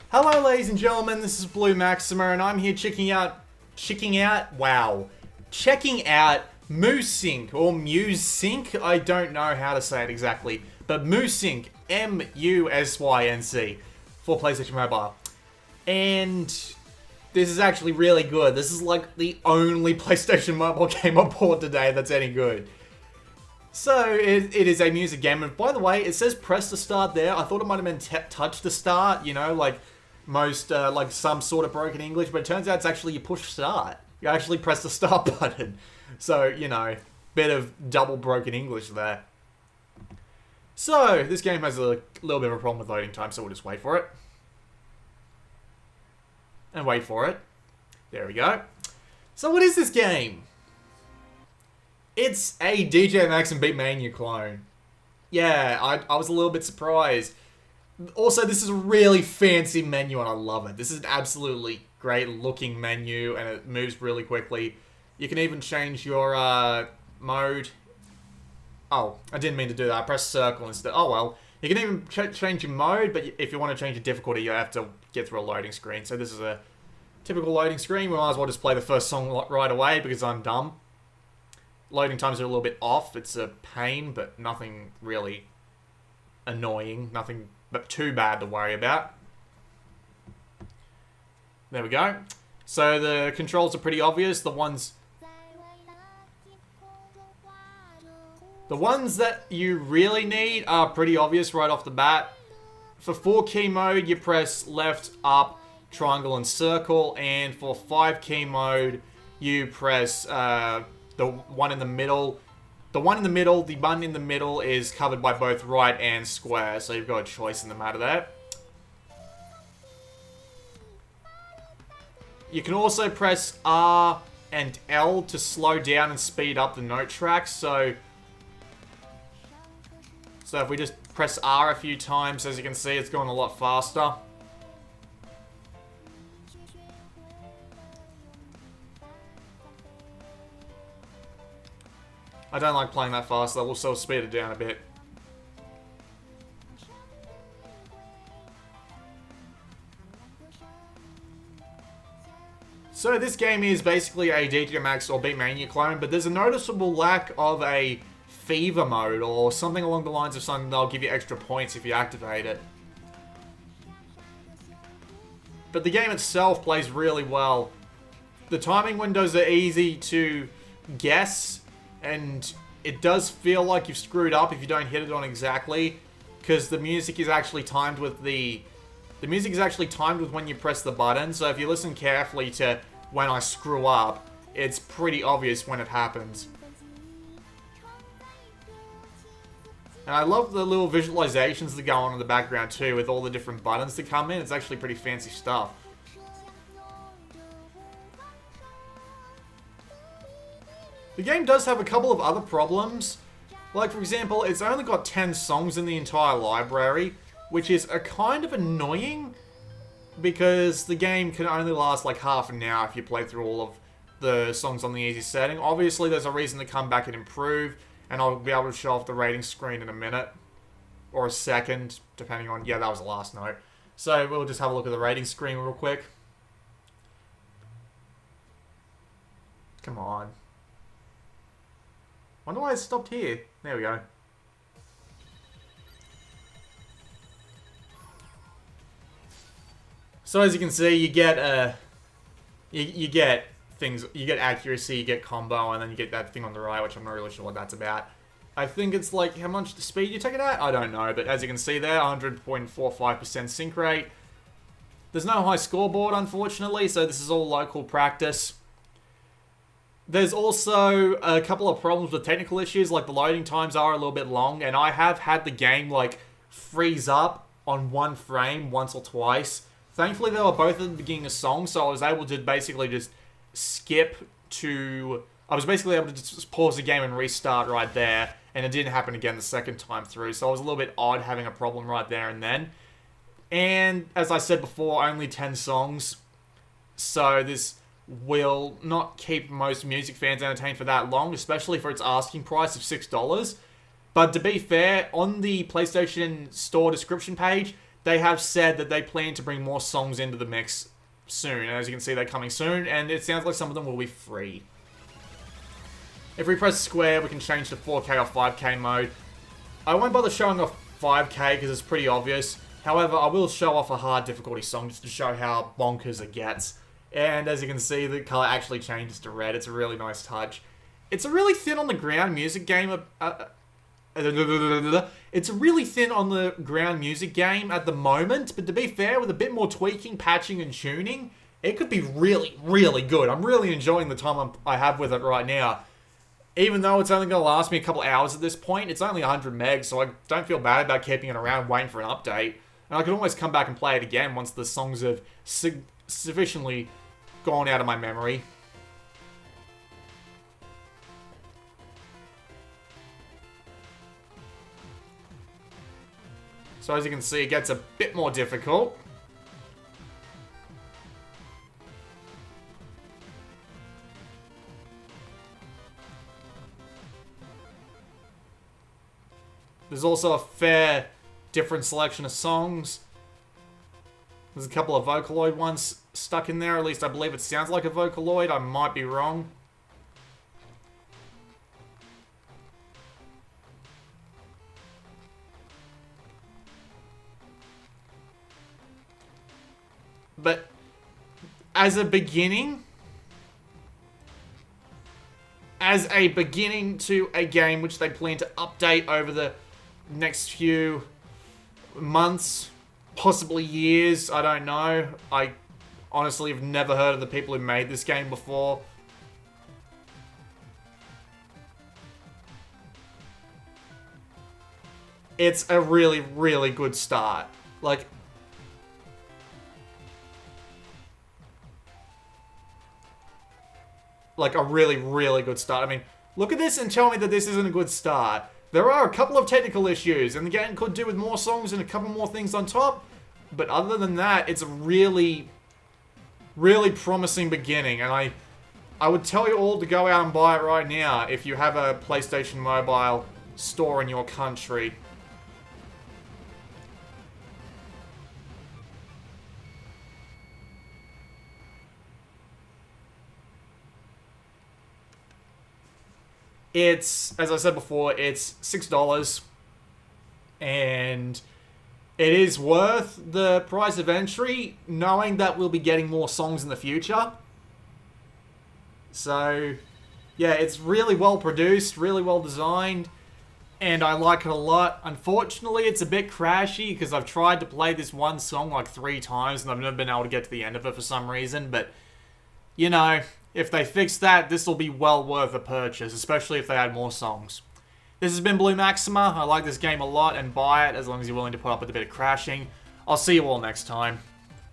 Hello ladies and gentlemen, this is Blue Maxima and I'm here checking out Musync or Musync. I don't know how to say it exactly, but Musync, M-U-S-Y-N-C for PlayStation Mobile. And this is actually really good. This is like the only PlayStation Mobile game on board today that's any good. So, it is a music game, and by the way, it says press to start there. I thought it might have been touch to start, you know, like most, like some sort of broken English, but it turns out it's actually you push start. You actually press the start button. So, you know, bit of double broken English there. So, this game has a little bit of a problem with loading time, so we'll just wait for it. And wait for it. There we go. So, what is this game? It's a DJ Max and Beatmania clone. Yeah, I was a little bit surprised. Also, this is a really fancy menu and I love it. This is an absolutely great looking menu and it moves really quickly. You can even change your mode. Oh, I didn't mean to do that. I pressed circle instead. Oh well. You can even change your mode, but if you want to change the difficulty, you have to get through a loading screen. So this is a typical loading screen. We might as well just play the first song right away because I'm dumb. Loading times are a little bit off. It's a pain, but nothing really annoying. Nothing but too bad to worry about. There we go. So the controls are pretty obvious. The ones that you really need are pretty obvious right off the bat. For 4-key mode, you press left, up, triangle, and circle. And for 5-key mode, you press the one in the middle. The button in the middle is covered by both right and square, so you've got a choice in the matter there. You can also press R and L to slow down and speed up the note tracks, so if we just press R a few times, as you can see, it's going a lot faster. I don't like playing that fast, though. We'll sort of speed it down a bit. So this game is basically a DJ Max or Beatmania clone, but there's a noticeable lack of a fever mode or something along the lines of something that'll give you extra points if you activate it. But the game itself plays really well. The timing windows are easy to guess, and it does feel like you've screwed up if you don't hit it on exactly, because the music is actually timed with when you press the button. So if you listen carefully to when I screw up, it's pretty obvious when it happens. And I love the little visualizations that go on in the background too, with all the different buttons that come in. It's actually pretty fancy stuff. The game does have a couple of other problems. Like, for example, it's only got 10 songs in the entire library, which is a kind of annoying, because the game can only last like half an hour if you play through all of the songs on the easy setting. Obviously, there's a reason to come back and improve, and I'll be able to show off the rating screen in a minute, or a second, depending on... Yeah, that was the last note. So, we'll just have a look at the rating screen real quick. Come on. Wonder why it stopped here. There we go. So as you can see, you get you get things, you get accuracy, you get combo, and then you get that thing on the right, which I'm not really sure what that's about. I think it's like how much speed you take it at? I don't know, but as you can see there, 100.45% sync rate. There's no high scoreboard, unfortunately, so this is all local practice. There's also a couple of problems with technical issues, like the loading times are a little bit long, and I have had the game, like, freeze up on one frame once or twice. Thankfully, they were both at the beginning of songs, so I was able to basically just skip to... I was basically able to just pause the game and restart right there, and it didn't happen again the second time through, so it was a little bit odd having a problem right there and then. And, as I said before, only 10 songs, so this will not keep most music fans entertained for that long, especially for its asking price of $6. But to be fair, on the PlayStation Store description page, they have said that they plan to bring more songs into the mix soon. And as you can see, they're coming soon, and it sounds like some of them will be free. If we press square, we can change to 4K or 5K mode. I won't bother showing off 5K because it's pretty obvious. However, I will show off a hard difficulty song just to show how bonkers it gets. And as you can see, the color actually changes to red. It's a really nice touch. It's a really thin on the ground music game. It's really thin on the ground music game at the moment, but to be fair, with a bit more tweaking, patching, and tuning, it could be really, really good. I'm really enjoying the time I have with it right now. Even though it's only going to last me a couple hours at this point, it's only 100 megs, so I don't feel bad about keeping it around waiting for an update. And I can always come back and play it again once the songs have sufficiently gone out of my memory. So as you can see, it gets a bit more difficult. There's also a fair different selection of songs. There's a couple of Vocaloid ones stuck in there. At least I believe it sounds like a Vocaloid. I might be wrong. But as a beginning to a game which they plan to update over the next few months, possibly years, I don't know. I honestly have never heard of the people who made this game before. It's a really, really good start. Like a really, really good start. I mean, look at this and tell me that this isn't a good start. There are a couple of technical issues, and the game could do with more songs and a couple more things on top. But other than that, it's a really, really promising beginning. And I would tell you all to go out and buy it right now if you have a PlayStation Mobile store in your country. It's, as I said before, it's $6. And it is worth the price of entry, knowing that we'll be getting more songs in the future. So, yeah, it's really well produced, really well designed, and I like it a lot. Unfortunately, it's a bit crashy, because I've tried to play this one song like 3 times, and I've never been able to get to the end of it for some reason, but, you know, if they fix that, this will be well worth a purchase, especially if they add more songs. This has been Blue Maxima. I like this game a lot, and buy it as long as you're willing to put up with a bit of crashing. I'll see you all next time.